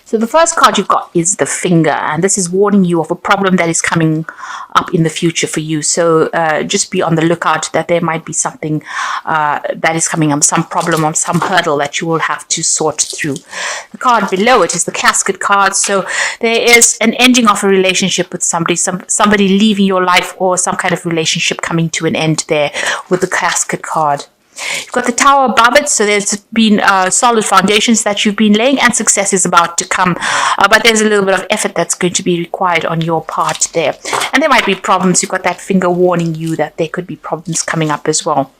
So the first card you've got is the finger, and this is warning you of a problem that is coming up in the future for you. So just be on the lookout that there might be something that is coming up, some problem or some hurdle that you will have to sort through. The card below it is the casket card. So there is an ending of a relationship with somebody, somebody leaving your life, or some kind of relationship coming to an end there with the casket card. You've got the tower above it, so there's been solid foundations that you've been laying, and success is about to come, but there's a little bit of effort that's going to be required on your part there, and there might be problems. You've got that finger warning you that there could be problems coming up as well.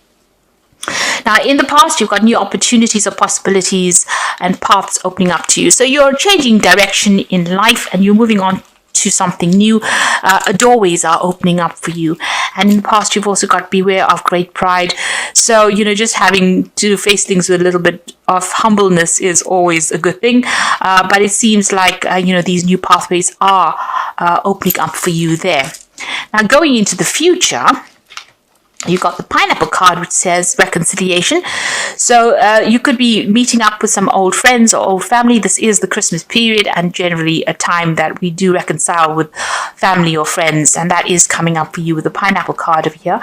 Now, in the past, you've got new opportunities or possibilities and paths opening up to you, so you're changing direction in life and you're moving on to something new. Doorways are opening up for you, and in the past you've also got beware of great pride. So just having to face things with a little bit of humbleness is always a good thing, but it seems like these new pathways are opening up for you there. Now, going into the future, you've got the pineapple card, which says reconciliation. So you could be meeting up with some old friends or old family. This is the Christmas period, and generally a time that we do reconcile with family or friends, and that is coming up for you with the pineapple card over here.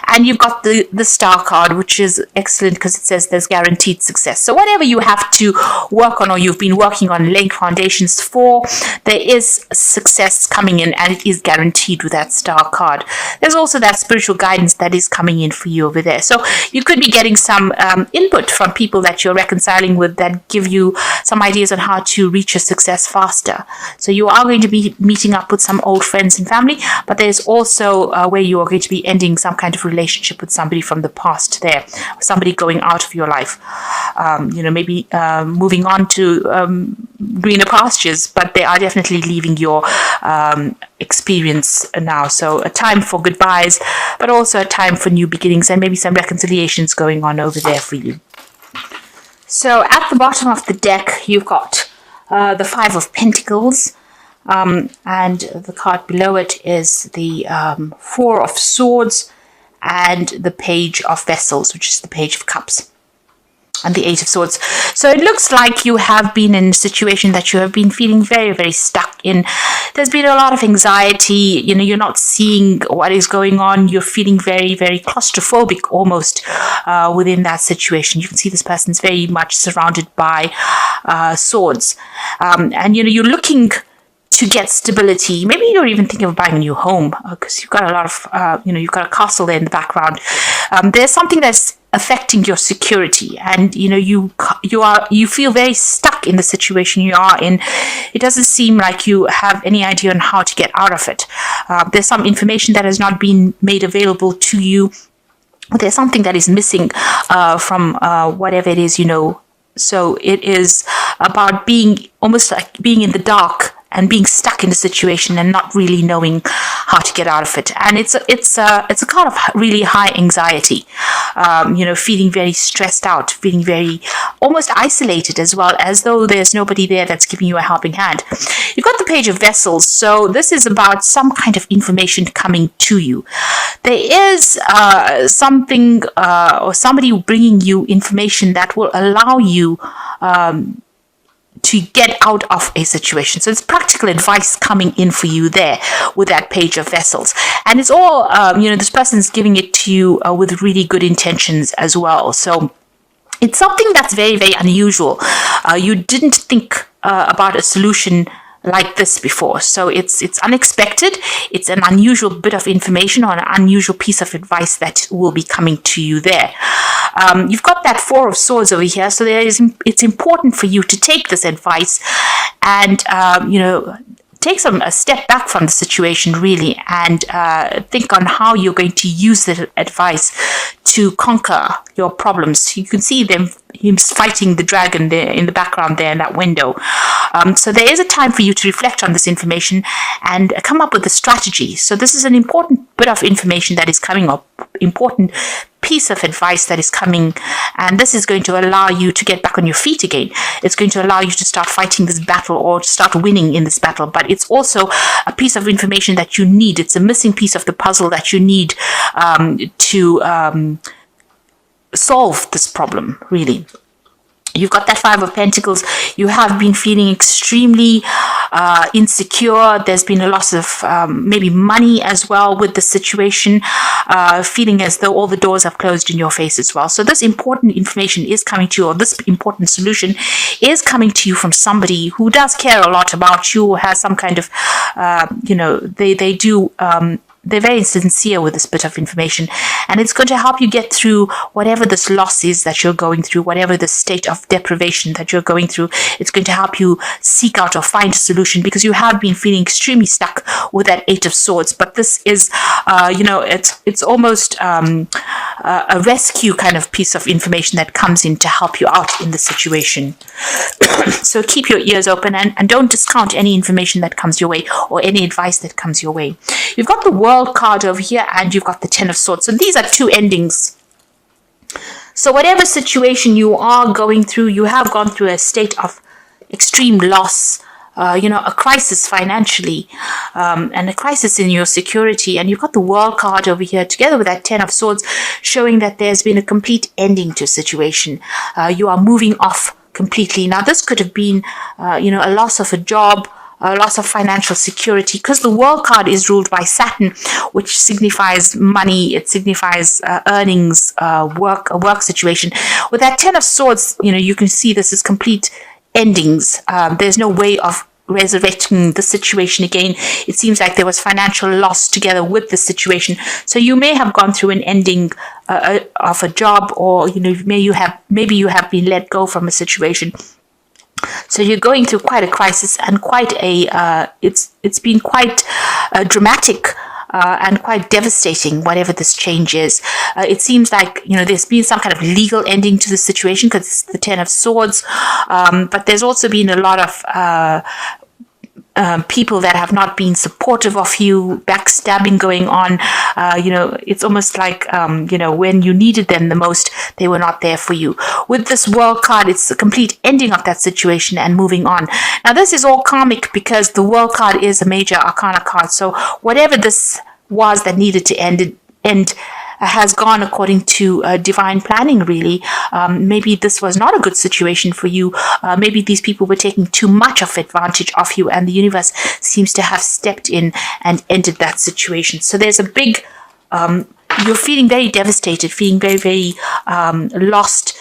And you've got the star card, which is excellent because it says there's guaranteed success. So whatever you have to work on, or you've been working on laying foundations for, there is success coming in, and it is guaranteed with that star card. There's also that spiritual guidance that is coming in for you over there. So you could be getting some input from people that you're reconciling with that give you some ideas on how to reach your success faster. So you are going to be meeting up with some old friends and family, but there's also where you are going to be ending some kind of relationship with somebody from the past there, somebody going out of your life, maybe moving on to greener pastures, but they are definitely leaving your experience now. So a time for goodbyes, but also a time for new beginnings, and maybe some reconciliations going on over there for you. So at the bottom of the deck, you've got the Five of Pentacles, and the card below it is the Four of Swords, and the Page of Vessels, which is the Page of Cups, and the Eight of Swords. So it looks like you have been in a situation that you have been feeling very, very stuck in. There's been a lot of anxiety. You're not seeing what is going on. You're feeling very, very claustrophobic almost within that situation. You can see this person's very much surrounded by swords. And you're looking to get stability. Maybe you're even thinking of buying a new home because you've got a lot of, you've got a castle there in the background. There's something that's affecting your security, and you feel very stuck in the situation you are in. It doesn't seem like you have any idea on how to get out of it. There's some information that has not been made available to you. There's something that is missing from whatever it is. So it is about being almost like being in the dark and being stuck in the situation and not really knowing how to get out of it. And it's a kind of really high anxiety, feeling very stressed out, feeling very almost isolated, as well, as though there's nobody there that's giving you a helping hand. You've got the Page of Vessels, so this is about some kind of information coming to you. There is something or somebody bringing you information that will allow you to get out of a situation. So it's practical advice coming in for you there with that Page of Vessels. And it's all, this person's giving it to you with really good intentions as well. So it's something that's very, very unusual. You didn't think about a solution like this before. So it's unexpected. It's an unusual bit of information or an unusual piece of advice that will be coming to you there. You've got that Four of Swords over here. So it's important for you to take this advice and, take a step back from the situation really, and think on how you're going to use the advice to conquer your problems. You can see him fighting the dragon there in the background there in that window. So there is a time for you to reflect on this information and come up with a strategy. So this is an important bit of information that is coming up, important piece of advice that is coming, and this is going to allow you to get back on your feet again. It's going to allow you to start fighting this battle or to start winning in this battle, but it's also a piece of information that you need. It's a missing piece of the puzzle that you need to solve this problem, really. You've got that Five of Pentacles. You have been feeling extremely insecure. There's been a loss of maybe money as well with the situation, feeling as though all the doors have closed in your face as well. So this important information is coming to you, or this important solution is coming to you from somebody who does care a lot about you, has some kind of, they do they're very sincere with this bit of information, and it's going to help you get through whatever this loss is that you're going through, whatever the state of deprivation that you're going through. It's going to help you seek out or find a solution, because you have been feeling extremely stuck with that Eight of Swords. But this is, it's almost a rescue kind of piece of information that comes in to help you out in the situation. So keep your ears open, and don't discount any information that comes your way or any advice that comes your way. You've got the World card over here, and you've got the Ten of Swords. So these are two endings. So whatever situation you are going through, you have gone through a state of extreme loss, a crisis financially, and a crisis in your security. And you've got the World card over here together with that Ten of Swords, showing that there's been a complete ending to a situation. You are moving off completely. Now, this could have been, a loss of a job, a loss of financial security, because the World card is ruled by Saturn, which signifies money. It signifies earnings, a work situation. With that Ten of Swords, you can see this is complete endings. There's no way of resurrecting the situation again. It seems like there was financial loss together with the situation. So you may have gone through an ending of a job, or maybe you have been let go from a situation. So you're going through quite a crisis, and quite it's been quite dramatic and quite devastating, whatever this change is. It seems like, there's been some kind of legal ending to the situation, because it's the Ten of Swords, but there's also been a lot of people that have not been supportive of you, backstabbing going on. It's almost like, when you needed them the most, they were not there for you. With this World card, it's a complete ending of that situation and moving on. Now, this is all karmic, because the World card is a major arcana card. So whatever this was that needed to end has gone according to divine planning, really. Maybe this was not a good situation for you. Maybe these people were taking too much of advantage of you, and the universe seems to have stepped in and ended that situation. So there's a big... you're feeling very devastated, feeling very, very lost,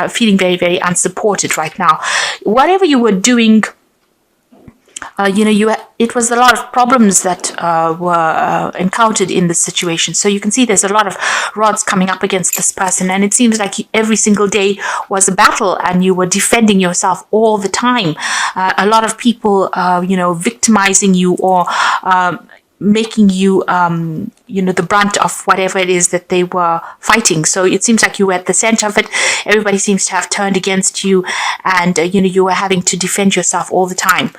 feeling very, very unsupported right now. Whatever you were doing... it was a lot of problems that were encountered in this situation. So you can see there's a lot of rods coming up against this person, and it seems like every single day was a battle, and you were defending yourself all the time. A lot of people, victimizing you, or making you, the brunt of whatever it is that they were fighting. So it seems like you were at the center of it. Everybody seems to have turned against you, and, you were having to defend yourself all the time.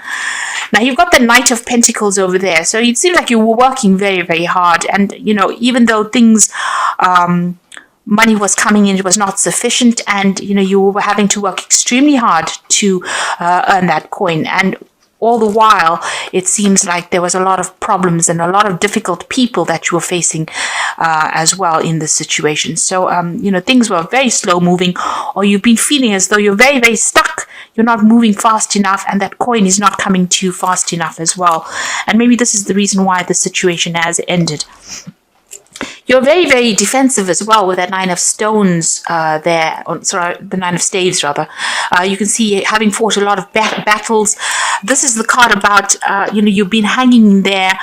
Now, you've got the Knight of Pentacles over there. So it seems like you were working very, very hard. And, even though things, money was coming in, it was not sufficient. And, you were having to work extremely hard to earn that coin. And all the while, it seems like there was a lot of problems and a lot of difficult people that you were facing as well in this situation. So, things were very slow moving, or you've been feeling as though you're very, very stuck. You're not moving fast enough, and that coin is not coming to you fast enough as well. And maybe this is the reason why the situation has ended. You're very, very defensive as well with that Nine of Stones there. The Nine of Staves, rather. You can see having fought a lot of battles. This is the card about, you've been hanging in there,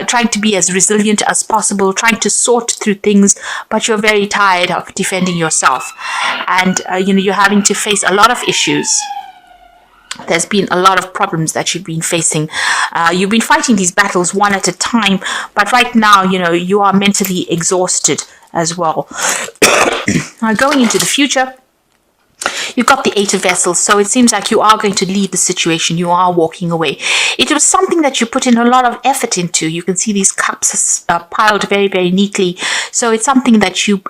trying to be as resilient as possible, trying to sort through things, but you're very tired of defending yourself. And, you're having to face a lot of issues. There's been a lot of problems that you've been facing. You've been fighting these battles one at a time, but right now, you are mentally exhausted as well. Now, going into the future, you've got the Eight of Vessels, so it seems like you are going to leave the situation. You are walking away. It was something that you put in a lot of effort into. You can see these cups piled very, very neatly. So it's something that you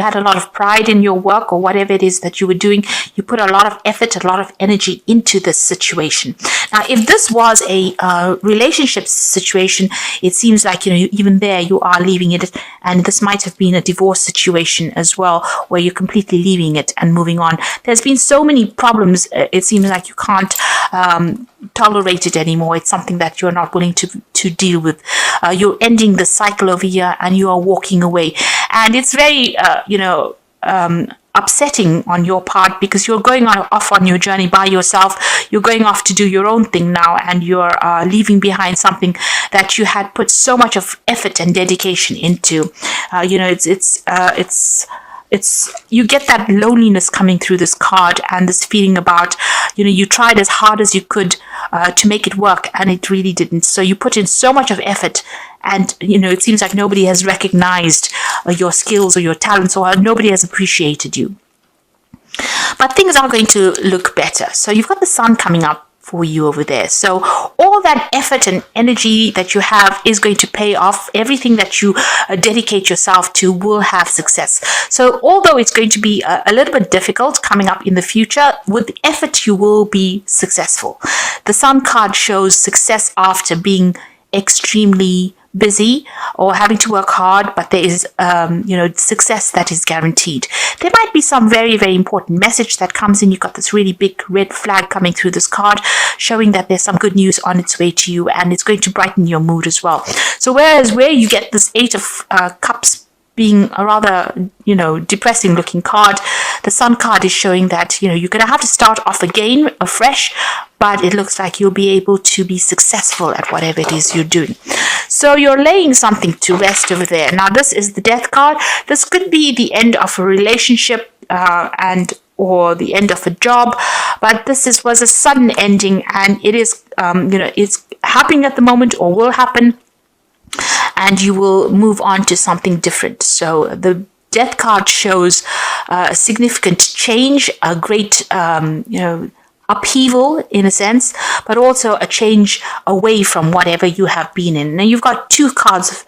had a lot of pride in your work, or whatever it is that you were doing. You put a lot of effort, a lot of energy into this situation. Now, if this was a relationship situation, it seems like, even there you are leaving it, and this might have been a divorce situation as well, where you're completely leaving it and moving on. There's been seen so many problems. It seems like you can't tolerate it anymore. It's something that you're not willing to deal with. You're ending the cycle over here and you are walking away. And it's very, upsetting on your part, because you're going off on your journey by yourself. You're going off to do your own thing now, and you're leaving behind something that you had put so much of effort and dedication into. It's you get that loneliness coming through this card, and this feeling about, you tried as hard as you could to make it work, and it really didn't. So you put in so much of effort, and it seems like nobody has recognized your skills or your talents, or nobody has appreciated you. But things are going to look better. So you've got the sun coming up for you over there. So all that effort and energy that you have is going to pay off. Everything that you dedicate yourself to will have success. So although it's going to be a little bit difficult coming up in the future, with effort you will be successful. The sun card shows success after being extremely busy or having to work hard, but there is success that is guaranteed. There might be some very, very important message that comes in. You've got this really big red flag coming through this card, showing that there's some good news on its way to you, and it's going to brighten your mood as well. So whereas where you get this 8 of Cups being a rather, depressing looking card, the sun card is showing that, you're going to have to start off again, afresh, but it looks like you'll be able to be successful at whatever it is you're doing. So you're laying something to rest over there. Now, this is the Death card. This could be the end of a relationship or the end of a job, but this was a sudden ending, and it is, it's happening at the moment or will happen, and you will move on to something different. So the Death card shows a significant change, a great, upheaval in a sense, but also a change away from whatever you have been in. Now you've got 2 cards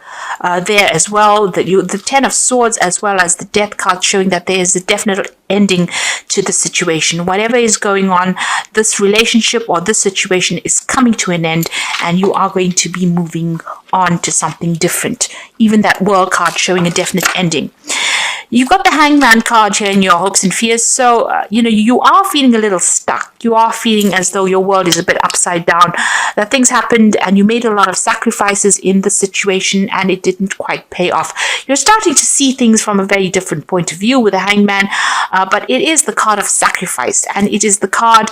there as well, the 10 of Swords as well as the Death card, showing that there is a definite ending to the situation. Whatever is going on, this relationship or this situation is coming to an end, and you are going to be moving on to something different. Even that World card showing a definite ending. You've got the Hangman card here in your hopes and fears. So, you are feeling a little stuck. You are feeling as though your world is a bit upside down. That things happened and you made a lot of sacrifices in the situation and it didn't quite pay off. You're starting to see things from a very different point of view with the Hangman, but it is the card of sacrifice, and it is the card,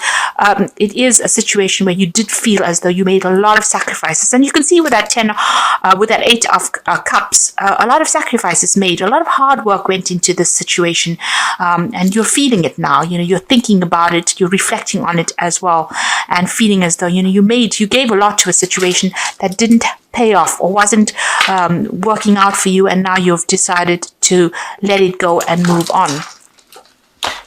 it is a situation where you did feel as though you made a lot of sacrifices. And you can see with that 10, with that 8 of Cups, a lot of sacrifices made, a lot of hard work went into this situation, and you're feeling it now. You're thinking about it, you're reflecting on it as well, and feeling as though you gave a lot to a situation that didn't pay off or wasn't working out for you, and now you've decided to let it go and move on.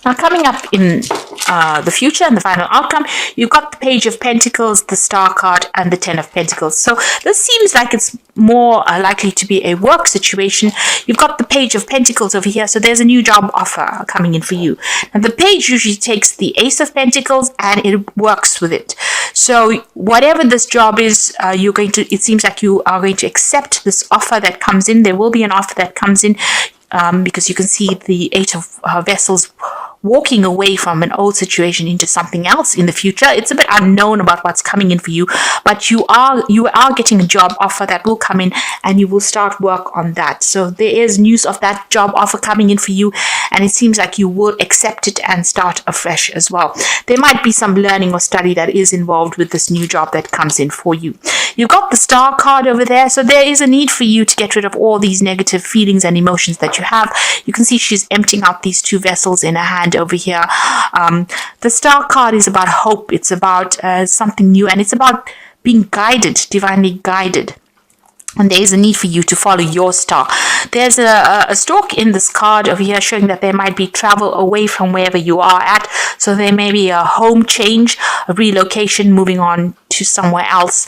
Now, coming up in the future and the final outcome, you've got the Page of Pentacles, the Star card, and the 10 of Pentacles. So this seems like it's more likely to be a work situation. You've got the Page of Pentacles over here, so there's a new job offer coming in for you. And the page usually takes the Ace of Pentacles and it works with it. So whatever this job is, it seems like you are going to accept this offer that comes in. There will be an offer that comes in, because you can see the 8 of Vessels walking away from an old situation into something else in the future. It's a bit unknown about what's coming in for you, but you are getting a job offer that will come in, and you will start work on that. So there is news of that job offer coming in for you, and it seems like you will accept it and start afresh as well. There might be some learning or study that is involved with this new job that comes in for you. You've got the Star card over there, so there is a need for you to get rid of all these negative feelings and emotions that you have. You can see she's emptying out these 2 vessels in her hand over here. The Star card is about hope. It's about something new, and it's about being guided, divinely guided. And there is a need for you to follow your star. There's a stalk in this card over here showing that there might be travel away from wherever you are at. So there may be a home change, a relocation, moving on to somewhere else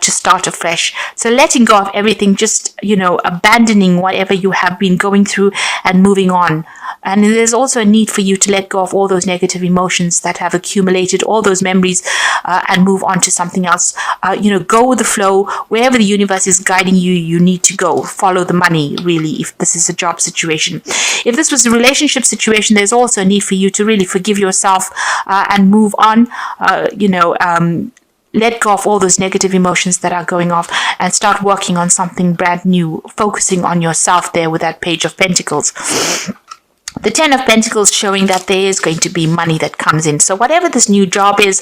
to start afresh. So letting go of everything, just, abandoning whatever you have been going through and moving on. And there's also a need for you to let go of all those negative emotions that have accumulated, all those memories, and move on to something else. Go with the flow. Wherever the universe is guiding you, you need to go. Follow the money, really, if this is a job situation. If this was a relationship situation, there's also a need for you to really forgive yourself and move on. Let go of all those negative emotions that are going off and start working on something brand new, focusing on yourself there with that Page of Pentacles. The Ten of Pentacles showing that there is going to be money that comes in. So whatever this new job is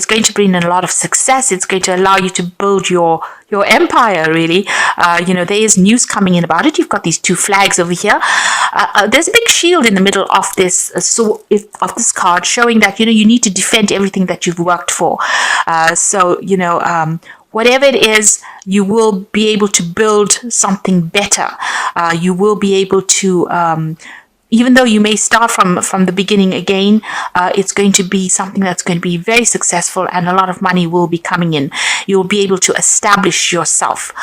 going to bring in a lot of success. It's going to allow you to build your empire, really. There is news coming in about it. You've got these two flags over here. There's a big shield in the middle of this of this card, showing that you need to defend everything that you've worked for. Whatever it is, you will be able to build something better. You will be able to even though you may start from the beginning again, it's going to be something that's going to be very successful, and a lot of money will be coming in. You'll be able to establish yourself.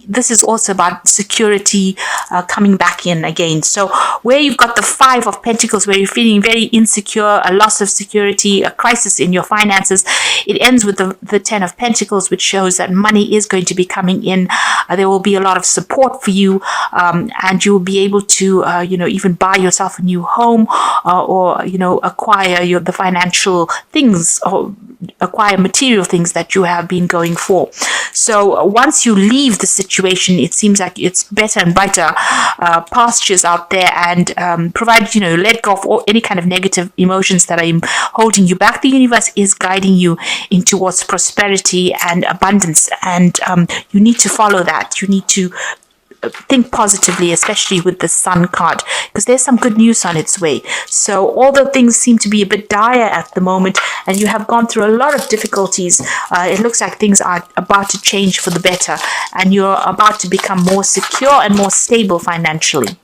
This is also about security coming back in again. So where you've got the Five of Pentacles, where you're feeling very insecure, a loss of security, a crisis in your finances, it ends with the Ten of Pentacles, which shows that money is going to be coming in. There will be a lot of support for you, and you will be able to even buy yourself a new home, or acquire the financial things, or acquire material things that you have been going for. So once you leave the situation, it seems like it's better and brighter pastures out there, and provided let go of any kind of negative emotions that are holding you back. The universe is guiding you in towards prosperity and abundance, and you need to follow that. You need to think positively, especially with the Sun card, because there's some good news on its way. So although things seem to be a bit dire at the moment, and you have gone through a lot of difficulties, it looks like things are about to change for the better, and you're about to become more secure and more stable financially.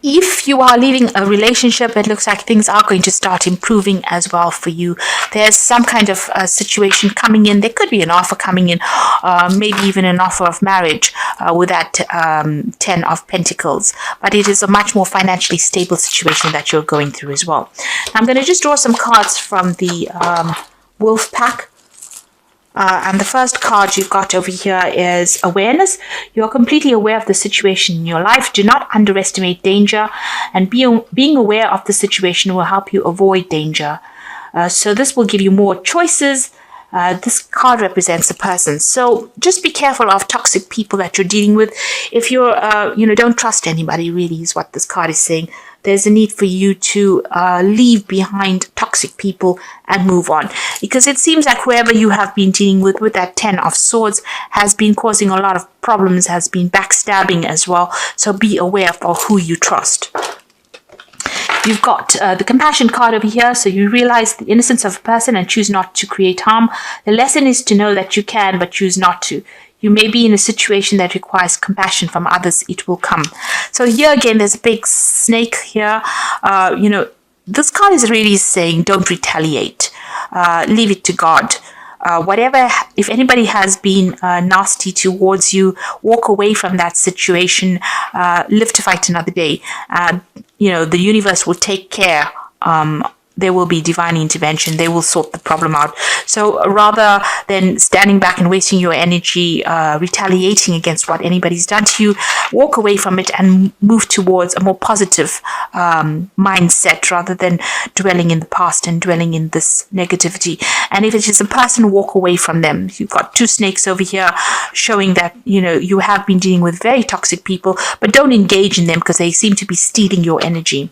If you are leaving a relationship, it looks like things are going to start improving as well for you. There's some kind of situation coming in. There could be an offer coming in, maybe even an offer of marriage with that Ten of Pentacles. But it is a much more financially stable situation that you're going through as well. I'm going to just draw some cards from the Wolf Pack. And the first card you've got over here is awareness. You are completely aware of the situation in your life. Do not underestimate danger, and being aware of the situation will help you avoid danger. So this will give you more choices. This card represents a person. So just be careful of toxic people that you're dealing with. If you're, don't trust anybody, really, is what this card is saying. There's a need for you to leave behind toxic people and move on, because it seems like whoever you have been dealing with that Ten of Swords, has been causing a lot of problems, has been backstabbing as well. So be aware of who you trust. You've got the compassion card over here. So you realize the innocence of a person and choose not to create harm. The lesson is to know that you can, but choose not to. You may be in a situation that requires compassion from others. It will come. So here again, there's a big snake here. This card is really saying don't retaliate. Leave it to God. If anybody has been nasty towards you, walk away from that situation. Live to fight another day. The universe will take care. There will be divine intervention. They will sort the problem out. So rather than standing back and wasting your energy retaliating against what anybody's done to you, walk away from it and move towards a more positive mindset, rather than dwelling in the past and dwelling in this negativity. And if it is a person, walk away from them. You've got two snakes over here showing that you have been dealing with very toxic people, but don't engage in them because they seem to be stealing your energy.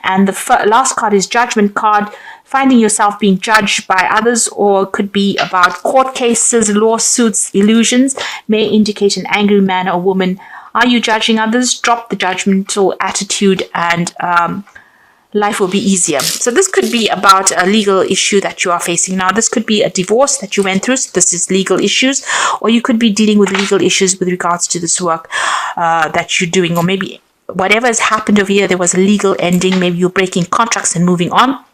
And the last card is Judgment card. Finding yourself being judged by others, or could be about court cases, lawsuits, illusions, may indicate an angry man or woman. Are you judging others? Drop the judgmental attitude, and life will be easier. So this could be about a legal issue that you are facing now. This could be a divorce that you went through. So this is legal issues, or you could be dealing with legal issues with regards to this work that you're doing, or maybe whatever has happened over here, there was a legal ending. Maybe you're breaking contracts and moving on.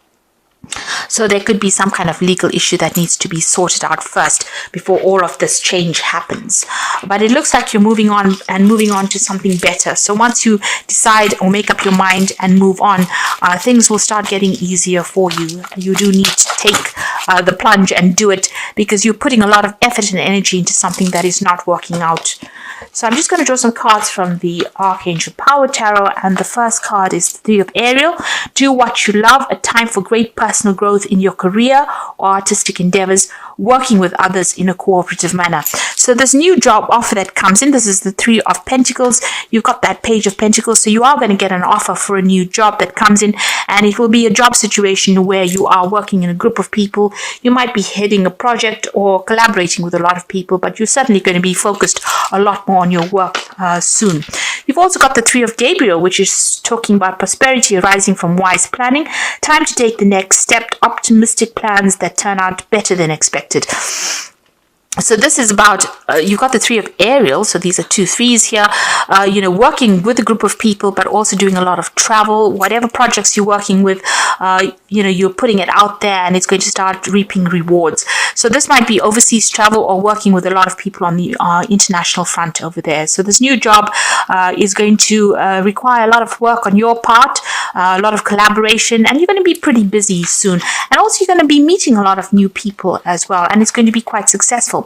So there could be some kind of legal issue that needs to be sorted out first before all of this change happens. But it looks like you're moving on to something better. So once you decide or make up your mind and move on, things will start getting easier for you. You do need to take the plunge and do it, because you're putting a lot of effort and energy into something that is not working out. So I'm just going to draw some cards from the Archangel Power Tarot, and the first card is the Three of Ariel. Do what you love, a time for great personal growth in your career or artistic endeavors, working with others in a cooperative manner. So this new job offer that comes in, this is the Three of Pentacles. You've got that Page of Pentacles, so you are going to get an offer for a new job that comes in, and it will be a job situation where you are working in a group of people. You might be heading a project or collaborating with a lot of people, but you're certainly going to be focused a lot more on your work soon. You've also got the Three of Gabriel, which is talking about prosperity arising from wise planning. Time to take the next step, optimistic plans that turn out better than expected. So this is about, you've got the Three of Ariel, so these are 2 threes here, working with a group of people, but also doing a lot of travel. Whatever projects you're working with, you're putting it out there, and it's going to start reaping rewards. So this might be overseas travel or working with a lot of people on the international front over there. So this new job is going to require a lot of work on your part, a lot of collaboration, and you're going to be pretty busy soon. And also you're going to be meeting a lot of new people as well, and it's going to be quite successful.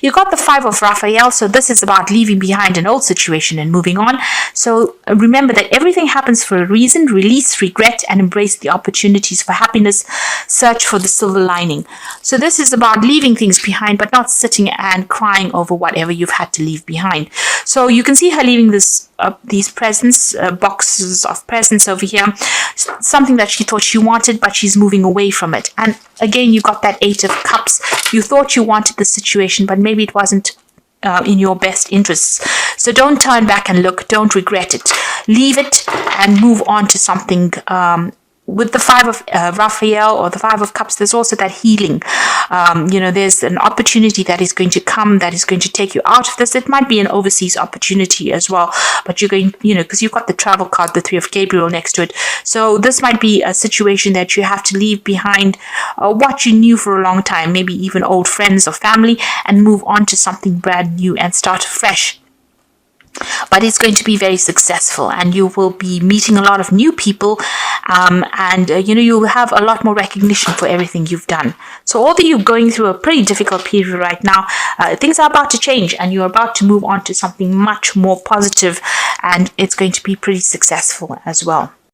You got the Five of Raphael, so this is about leaving behind an old situation and moving on. So remember that everything happens for a reason. Release regret and embrace the opportunities for happiness. Search for the silver lining. So this is about leaving things behind, but not sitting and crying over whatever you've had to leave behind. So you can see her leaving these presents, boxes of presents over here, something that she thought she wanted, but she's moving away from it. And again, you got that Eight of Cups. You thought you wanted the situation, but maybe it wasn't in your best interests. So don't turn back and look. Don't regret it. Leave it and move on to something. With the Five of Raphael or the Five of Cups, there's also that healing. There's an opportunity that is going to come that is going to take you out of this. It might be an overseas opportunity as well, but you're going, because you've got the travel card, the Three of Gabriel next to it. So this might be a situation that you have to leave behind what you knew for a long time, maybe even old friends or family, and move on to something brand new and start fresh. But it's going to be very successful, and you will be meeting a lot of new people, and you will have a lot more recognition for everything you've done. So although you're going through a pretty difficult period right now, things are about to change, and you're about to move on to something much more positive, and it's going to be pretty successful as well.